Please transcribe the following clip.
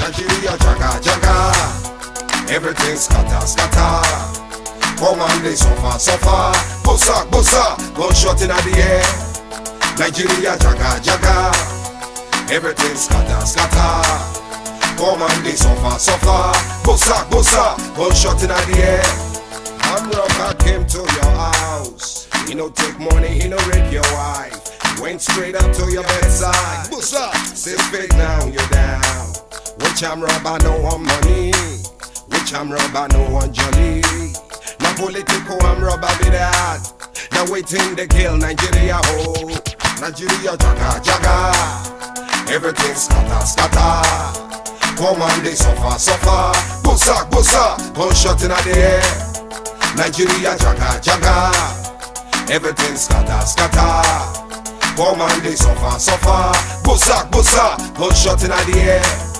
Nigeria jaga jaga, everything scatter scatter. Come on, they suffer suffer. Bossa bossa, gunshot in the air. Nigeria jaga jaga, everything scatter scatter. Come on, they suffer suffer. Bossa bossa, gunshot in the air. I'm rocker came to your house. He no take money, he no rape your wife. Went straight up to your bedside. Bossa, say fake now you're down. Which I'm robber, no one money. Which I'm robber, no one jolly. Now political, I'm robber be that. Now waiting to kill Nigeria whole. Nigeria jaga jaga, everything scatter scatter. Come on, they suffer suffer. Bossa bossa, gunshot in the air. Nigeria jaga jaga, everything scatter scatter. Come on, they suffer suffer. Bossa bossa, gunshot in the air.